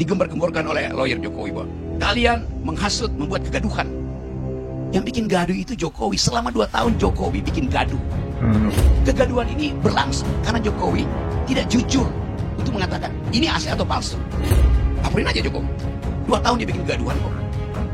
digembar-gemborkan oleh lawyer Jokowi bahwa kalian menghasut, membuat kegaduhan. Yang bikin gaduh itu Jokowi. Selama 2 tahun Jokowi bikin gaduh. Kegaduhan ini berlangsung karena Jokowi tidak jujur untuk mengatakan ini asli atau palsu. Laporin aja Jokowi. 2 tahun dia bikin kegaduhan kok.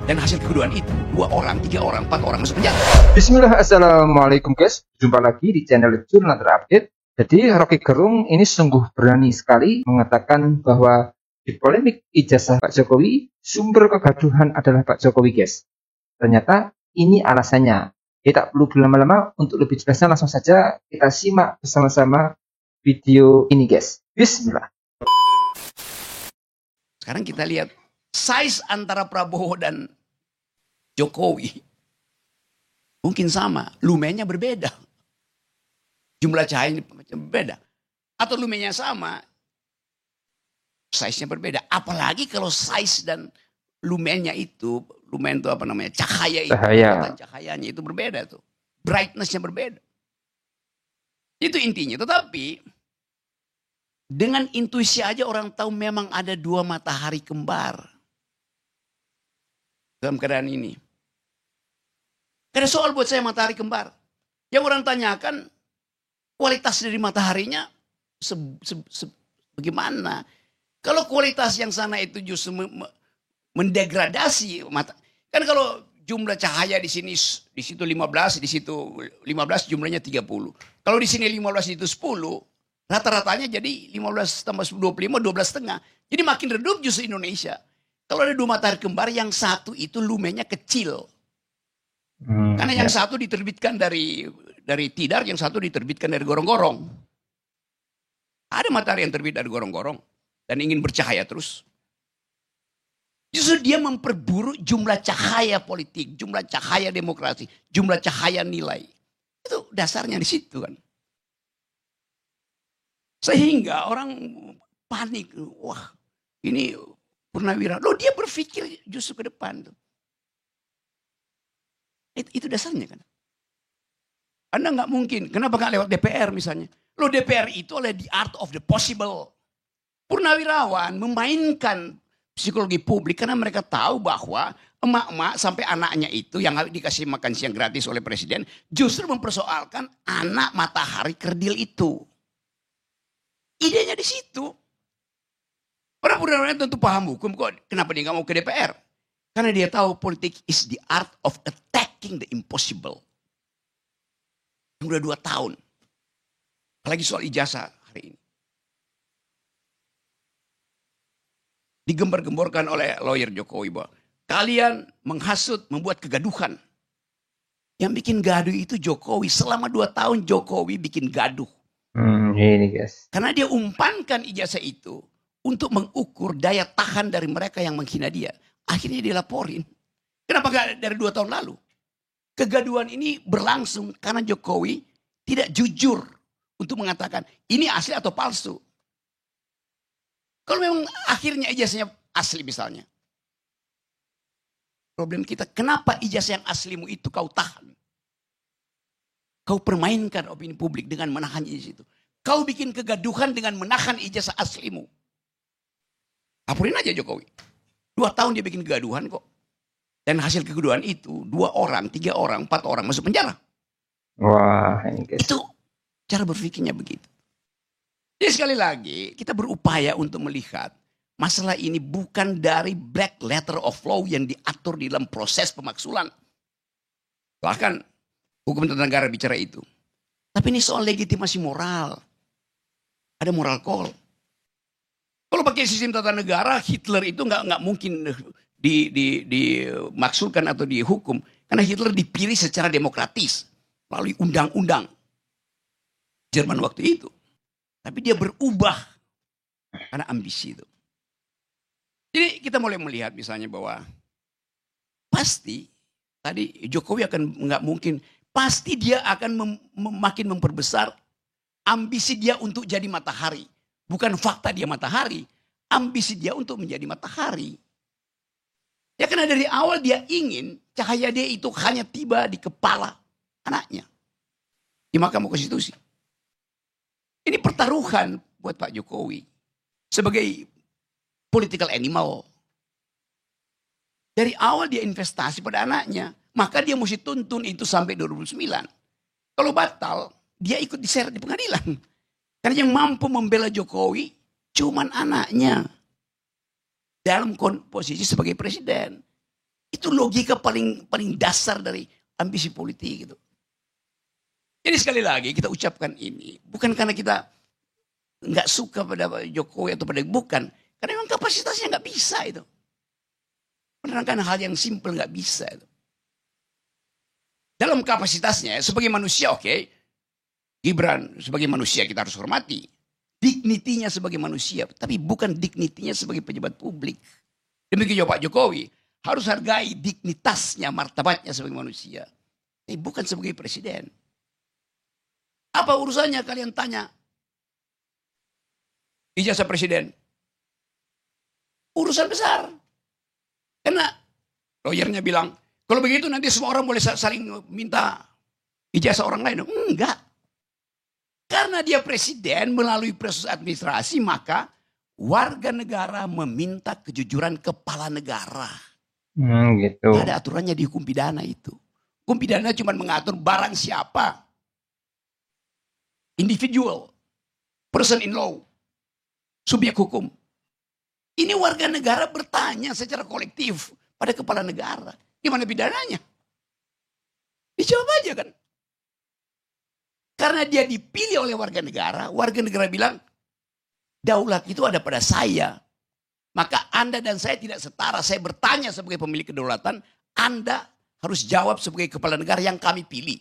Dan hasil kegaduhan itu 2 orang, 3 orang, 4 orang masuk penjara. Bismillah, assalamualaikum guys. Jumpa lagi di channel Jurnal Terupdate. Jadi Rocky Gerung ini sungguh berani sekali mengatakan bahwa di polemik ijazah Pak Jokowi, sumber kegaduhan adalah Pak Jokowi guys. Ternyata ini alasannya. Kita tak perlu berlama-lama, untuk lebih jelasnya langsung saja kita simak bersama-sama video ini guys. Bismillah. Sekarang kita lihat size antara Prabowo dan Jokowi. Mungkin sama, lumennya berbeda. Jumlah cahayanya berbeda. Atau lumennya sama, size-nya berbeda. Apalagi kalau size dan lumennya itu, lumen itu apa namanya, cahaya itu, cahayanya itu berbeda tuh. Brightness-nya berbeda. Itu intinya. Tetapi dengan intuisi aja orang tahu memang ada 2 matahari kembar dalam keadaan ini. Ada soal buat saya matahari kembar. Yang orang tanyakan kualitas dari mataharinya bagaimana? Kalau kualitas yang sana itu justru mendegradasi mata. Kan kalau jumlah cahaya di sini di situ 15, di situ 15 jumlahnya 30. Kalau di sini 15 itu 10, rata-ratanya jadi 15 tambah 25, 12,5. Jadi makin redup justru Indonesia. Kalau ada 2 matahari kembar, yang satu itu lumennya kecil. Karena yang satu diterbitkan dari tidar, yang satu diterbitkan dari gorong-gorong. Ada matahari yang terbit dari gorong-gorong dan ingin bercahaya terus. Justru dia memperburuk jumlah cahaya politik, jumlah cahaya demokrasi, jumlah cahaya nilai. Itu dasarnya di situ kan. Sehingga orang panik. Wah, ini Purnawirawan. Loh, dia berpikir justru ke depan tuh. Itu dasarnya kan. Anda nggak mungkin. Kenapa nggak lewat DPR misalnya? Loh, DPR itu oleh the art of the possible. Purnawirawan memainkan psikologi publik karena mereka tahu bahwa emak-emak sampai anaknya itu yang dikasih makan siang gratis oleh presiden justru mempersoalkan anak matahari kerdil itu. Idenya di situ. Orang Purnawirawan tentu paham hukum kok. Kenapa dia nggak mau ke DPR? Karena dia tahu politik is the art of attacking the impossible. Udah 2 tahun. Apalagi soal ijazah hari ini. Digembar-gemborkan oleh lawyer Jokowi bahwa kalian menghasut, membuat kegaduhan. Yang bikin gaduh itu Jokowi. Selama 2 tahun Jokowi bikin gaduh. Ini guys. Karena dia umpankan ijazah itu untuk mengukur daya tahan dari mereka yang menghina dia. Akhirnya dilaporin. Kenapa gak dari 2 tahun lalu? Kegaduhan ini berlangsung karena Jokowi tidak jujur untuk mengatakan ini asli atau palsu. Kalau memang akhirnya ijazahnya asli misalnya. Problem kita, kenapa ijazah yang aslimu itu kau tahan? Kau permainkan opini publik dengan menahan ijazah itu. Kau bikin kegaduhan dengan menahan ijazah aslimu. Laporin aja Jokowi. 2 tahun dia bikin kegaduhan kok. Dan hasil kegaduhan itu 2 orang, 3 orang, 4 orang masuk penjara. Wah, ini guys. Itu cara berpikirnya begitu. Jadi sekali lagi kita berupaya untuk melihat masalah ini bukan dari black letter of law yang diatur di dalam proses pemaksulan. Bahkan hukum tata negara bicara itu. Tapi ini soal legitimasi moral. Ada moral call. Kalau pakai sistem tata negara, Hitler itu nggak mungkin dimaksulkan atau dihukum. Karena Hitler dipilih secara demokratis melalui undang-undang Jerman waktu itu. Tapi dia berubah karena ambisi itu. Jadi kita mulai melihat misalnya bahwa pasti tadi Jokowi akan nggak mungkin, pasti dia akan makin memperbesar ambisi dia untuk jadi matahari. Bukan fakta dia matahari, ambisi dia untuk menjadi matahari. Ya karena dari awal dia ingin cahaya dia itu hanya tiba di kepala anaknya. Di Mahkamah Konstitusi. Ini pertaruhan buat Pak Jokowi. Sebagai political animal. Dari awal dia investasi pada anaknya. Maka dia mesti tuntun itu sampai 2009. Kalau batal, dia ikut diseret di pengadilan. Karena yang mampu membela Jokowi cuman anaknya. Dalam posisi sebagai presiden. Itu logika paling dasar dari ambisi politik gitu. Jadi sekali lagi kita ucapkan ini. Bukan karena kita nggak suka pada Jokowi atau pada bukan. Karena memang kapasitasnya nggak bisa itu. Menerangkan hal yang simpel nggak bisa itu. Dalam kapasitasnya sebagai manusia oke. Gibran sebagai manusia kita harus hormati. Dignitinya sebagai manusia. Tapi bukan dignitinya sebagai pejabat publik. Demikian juga Pak Jokowi. Harus hargai dignitasnya, martabatnya sebagai manusia. Tapi bukan sebagai presiden. Apa urusannya kalian tanya? Ijazah presiden. Urusan besar. Karena lawyernya bilang, kalau begitu nanti semua orang boleh saling minta ijazah orang lain. Enggak. Karena dia presiden melalui proses administrasi, maka warga negara meminta kejujuran kepala negara. Gitu. Ada aturannya di hukum pidana itu. Hukum pidana cuma mengatur barang siapa. Individual. Person in law. Subjek hukum. Ini warga negara bertanya secara kolektif pada kepala negara. Gimana pidananya? Dijawab aja kan. Karena dia dipilih oleh warga negara bilang, daulat itu ada pada saya. Maka Anda dan saya tidak setara. Saya bertanya sebagai pemilik kedaulatan, Anda harus jawab sebagai kepala negara yang kami pilih.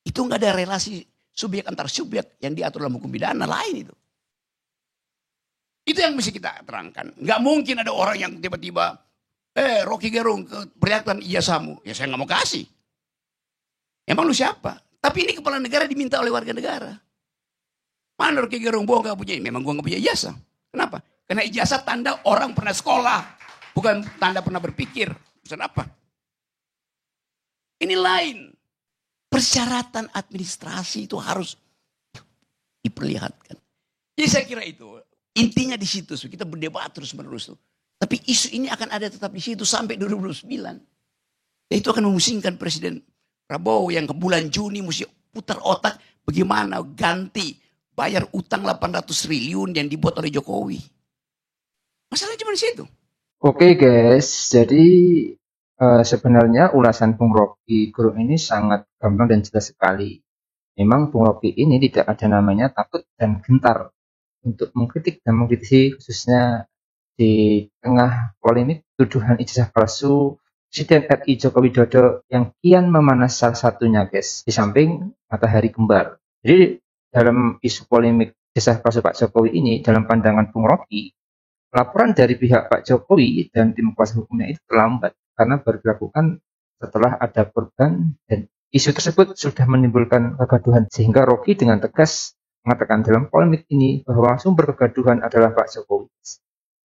Itu nggak ada relasi subjek antar subjek yang diatur dalam hukum pidana lain itu. Itu yang mesti kita terangkan. Nggak mungkin ada orang yang tiba-tiba, Rocky Gerung, perlihatkan ijazahmu. Ya saya nggak mau kasih. Emang lu siapa? Tapi ini kepala negara diminta oleh warga negara. Mana Rocky Gerung? Gua nggak punya. Memang gua nggak punya ijazah. Kenapa? Karena ijazah tanda orang pernah sekolah. Bukan tanda pernah berpikir. Maksud apa? Ini lain. Persyaratan administrasi itu harus diperlihatkan. Jadi saya kira itu. Intinya di situ. Kita berdebat terus-menerus. Tapi isu ini akan ada tetap di situ sampai 2029. Dan itu akan memusingkan Presiden Prabowo yang ke bulan Juni mesti putar otak. Bagaimana ganti bayar utang 800 triliun yang dibuat oleh Jokowi. Masalahnya cuma di situ. Oke guys, jadi sebenarnya ulasan Bung Rocky Gerung ini sangat gamblang dan jelas sekali. Memang Bung Rocky ini tidak ada namanya takut dan gentar untuk mengkritik dan mengkritisi, khususnya di tengah polemik tuduhan ijazah palsu Presiden RI Joko Widodo yang kian memanas salah satunya guys, di samping matahari kembar. Jadi dalam isu polemik ijazah palsu Pak Jokowi ini, dalam pandangan Bung Rocky, laporan dari pihak Pak Jokowi dan tim kuasa hukumnya itu terlambat karena baru dilakukan setelah ada korban dan isu tersebut sudah menimbulkan kegaduhan, sehingga Rocky dengan tegas mengatakan dalam polemik ini bahwa sumber kegaduhan adalah Pak Jokowi.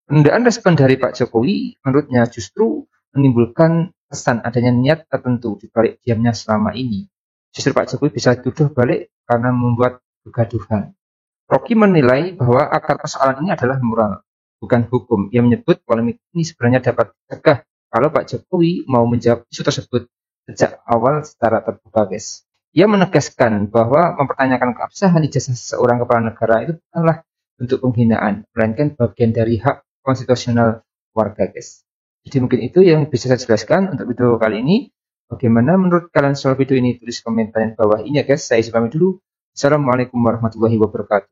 Penundaan respon dari Pak Jokowi menurutnya justru menimbulkan kesan adanya niat tertentu di balik diamnya selama ini. Justru Pak Jokowi bisa dituduh balik karena membuat kegaduhan. Rocky menilai bahwa akar persoalan ini adalah moral, bukan hukum. Ia menyebut polemik ini sebenarnya dapat dicegah kalau Pak Jokowi mau menjawab isu tersebut sejak awal secara terbuka guys. Ia menegaskan bahwa mempertanyakan keabsahan ijazah seorang kepala negara itu bukanlah bentuk penghinaan, melainkan bagian dari hak konstitusional warga guys. Jadi mungkin itu yang bisa saya jelaskan untuk video kali ini. Bagaimana menurut kalian soal video ini? Tulis komentar di bawah ini ya guys. Saya isi pamit dulu. Assalamualaikum warahmatullahi wabarakatuh.